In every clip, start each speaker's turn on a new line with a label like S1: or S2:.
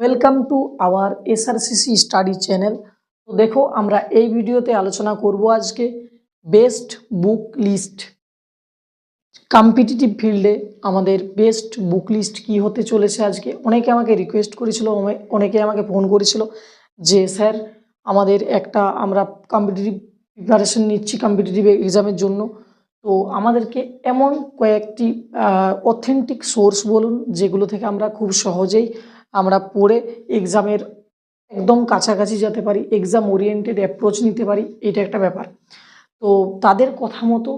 S1: Welcome to our SRCC study channel. তো দেখো আমরা এই ভিডিওতে আলোচনা করব আজকে বেস্ট বুক লিস্ট। কম্পিটিটিভ ফিল্ডে আমাদের বেস্ট বুক লিস্ট কী হতে চলেছে আজকে। অনেকে আমাকে রিকোয়েস্ট করেছিল, অনেকে আমাকে ফোন করেছিল যে স্যার আমাদের আমরা কম্পিটিটিভ প্রিপারেশন নিচ্ছি কম্পিটিটিভ এক্সামের জন্য, তো আমাদেরকে এমন কয়েকটি অথেন্টিক সোর্স বলুন যেগুলো থেকে আমরা খুব সহজেই আমরা পড়ে এক্সামের একদম কাছাকাছি যেতে পারি, এক্সাম ওরিয়েন্টেড অ্যাপ্রোচ নিতে পারি। এটা একটা ব্যাপার। তো তাদের কথা মতো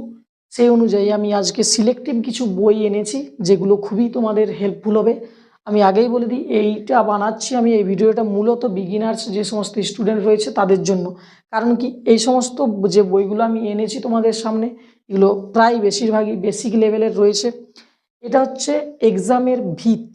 S1: সেই অনুযায়ী আমি আজকে সিলেক্টিভ কিছু বই এনেছি যেগুলো খুবই তোমাদের হেল্পফুল হবে। আমি আগেই বলে দিই, এইটা বানাচ্ছি আমি, এই ভিডিওটা মূলত বিগিনার্স যে সমস্ত স্টুডেন্ট রয়েছে তাদের জন্য। কারণ কি, এই সমস্ত যে বইগুলো আমি এনেছি তোমাদের সামনে, এগুলো প্রায় বেশিরভাগই বেসিক লেভেলের রয়েছে। এটা হচ্ছে এক্সামের ভিত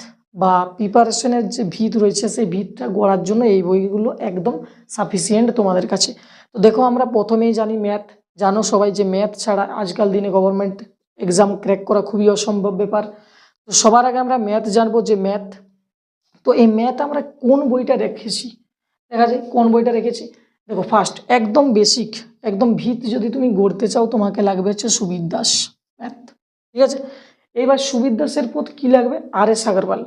S1: বা প্রিপারেশনের যে ভিত রয়েছে সেই ভিতটা গড়ার জন্য এই বইগুলো একদম সাফিসিয়েন্ট তোমাদের কাছে। তো দেখো, আমরা প্রথমেই জানি ম্যাথ। জানো সবাই যে ম্যাথ ছাড়া আজকাল দিনে গভর্নমেন্ট এক্সাম ক্র্যাক করা খুবই অসম্ভব ব্যাপার। তো সবার আগে আমরা ম্যাথ জানবো, যে ম্যাথ। তো এই ম্যাথ আমরা কোন বইটা রেখেছি, দেখা যায় কোন বইটা রেখেছি। দেখো, ফার্স্ট একদম বেসিক, একদম ভিত যদি তুমি গড়তে চাও তোমাকে লাগবে হচ্ছে সুবীর দাস ম্যাথ, ঠিক আছে। এইবার সুবীর দাসের পর কী লাগবে, আর.এস. আগরওয়াল।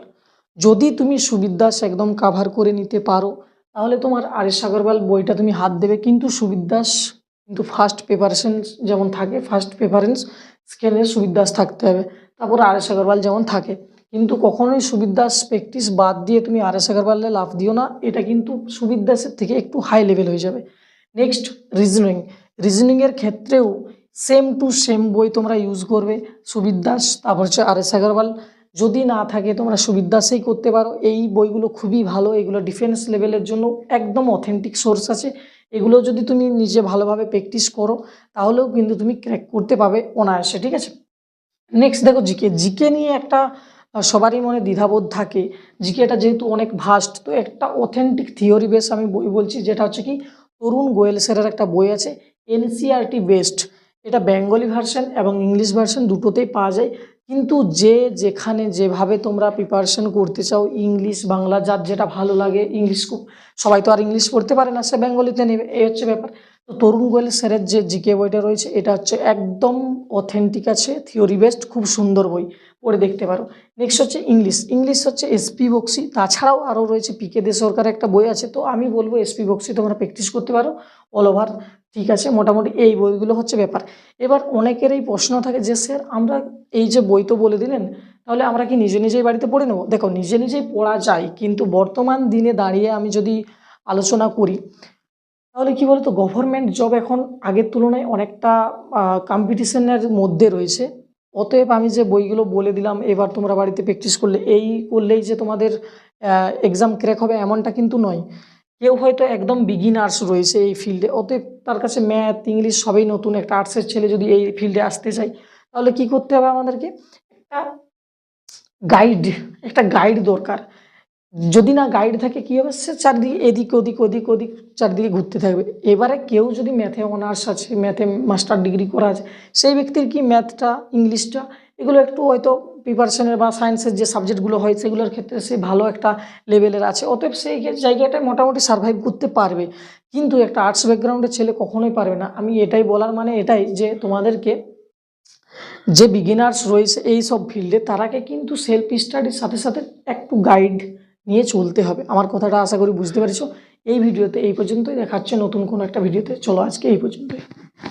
S1: যদি তুমি সুবীর দাস একদম কাভার করে নিতে পারো তাহলে তোমার আর.এস. আগরওয়াল বইটা তুমি হাত দেবে, কিন্তু সুবীর দাস কিন্তু ফার্স্ট প্রিপারেশন যেমন থাকে, ফার্স্ট প্রেফারেন্স স্কেলে সুবীর দাস থাকতে হবে, তারপর আর.এস. আগরওয়াল যেমন থাকে। কিন্তু কখনোই সুবীর দাস প্র্যাকটিস বাদ দিয়ে তুমি আর.এস. আগরওয়ালে লাফ দিও না, এটা কিন্তু সুবীর দাসের থেকে একটু হাই লেভেল হয়ে যাবে। নেক্সট, রিজনিংয়ের ক্ষেত্রেও সেম টু সেম বই তোমরা ইউজ করবে, সুবীর দাস তারপর হচ্ছে আর.এস. আগরওয়াল। যদি না থাকে তোমরা সুবীর দাসেই করতে পারো। এই বইগুলো খুবই ভালো, এগুলো ডিফেন্স লেভেলের জন্য একদম অথেন্টিক সোর্স আছে। এগুলো যদি তুমি নিজে ভালোভাবে প্র্যাকটিস করো তাহলেও কিন্তু তুমি ক্র্যাক করতে পারবে অনায়াসে, ঠিক আছে। নেক্সট দেখো, জিকে নিয়ে একটা সবারই মনে দ্বিধাবোধ থাকে। জিকেটা যেহেতু অনেক ভাস্ট, তো একটা অথেন্টিক থিওরি বেস আমি বই বলছি, যেটা হচ্ছে কি তরুণ গোয়েল স্যারের একটা বই আছে এনসিইআরটি বেস্ট। এটা বেঙ্গলি ভার্সন এবং ইংলিশ ভার্সন দুটোতেই পাওয়া যায়। কিন্তু যেখানে যেভাবে তোমরা প্রিপারেশন করতে চাও, ইংলিশ বাংলা যার যেটা ভালো লাগে, ইংলিশ খুব সবাই তো আর ইংলিশ পড়তে পারে না, সে বেঙ্গলিতে নেবে, এই হচ্ছে ব্যাপার। তো তরুণ গোয়েল স্যারের যে জিকে বইটা রয়েছে এটা হচ্ছে একদম অথেন্টিক আছে, থিওরি বেসড, খুব সুন্দর বই, পড়ে দেখতে পারো। নেক্সট হচ্ছে ইংলিশ হচ্ছে এসপি বক্সি। তাছাড়াও আরও রয়েছে পিকে দে সরকারের একটা বই আছে, তো আমি বলবো এসপি বক্সি তোমরা প্র্যাকটিস করতে পারো অল ওভার, ঠিক আছে। মোটামুটি এই বইগুলো হচ্ছে ব্যাপার। এবার অনেকের এই প্রশ্ন থাকে যে স্যার আমরা এই যে বই তো বলে দিলেন, তাহলে আমরা কি নিজে নিজেই বাড়িতে পড়ে নেবো? দেখো, নিজে নিজেই পড়া যায়, কিন্তু বর্তমান দিনে দাঁড়িয়ে আমি যদি আলোচনা করি তাহলে কি বলতো, গভর্নমেন্ট জব এখন আগের তুলনায় অনেকটা কম্পিটিশনের মধ্যে রয়েছে। অতএব আমি যে বইগুলো বলে দিলাম এবার তোমরা বাড়িতে প্র্যাকটিস করলেই যে তোমাদের এক্সাম ক্র্যাক হবে এমনটা কিন্তু নয়। কেউ হয়তো একদম বিগিনার্স রয়েছে এই ফিল্ডে, অতএব তার কাছে ম্যাথ ইংলিশ সবই নতুন। একটা আর্টসের ছেলে যদি এই ফিল্ডে আসতে চায় তাহলে কি করতে হবে, আমাদেরকে একটা একটা গাইড দরকার। যদি না গাইড থাকে কী হবে, সে চারদিকে এদিক ওদিক চারদিকে ঘুরতে থাকবে। এবারে কেউ যদি ম্যাথে অনার্স আছে, ম্যাথে মাস্টার ডিগ্রি করা আছে, সেই ব্যক্তির কি ম্যাথটা ইংলিশটা এগুলো একটু হয়তো প্রিপারেশনের বা সায়েন্সের যে সাবজেক্টগুলো হয় সেগুলোর ক্ষেত্রে সে ভালো একটা লেভেলের আছে, অতএব সেই জায়গাটায় মোটামুটি সার্ভাইভ করতে পারবে। কিন্তু একটা আর্টস ব্যাকগ্রাউন্ডের ছেলে কখনোই পারবে না। আমি এটাই বলার মানে এটাই যে তোমাদেরকে যে বিগিনার্স রয়েছে এই সব ফিল্ডে তারাকে কিন্তু সেলফ স্টাডির সাথে সাথে একটু গাইড নিয়ে চলতে হবে। আমার কথাটা আশা করি বুঝতে পেরেছো। এই ভিডিওতে এই পর্যন্তই, দেখা হচ্ছে নতুন কোনো একটা ভিডিওতে। চলো আজকে এই পর্যন্তই।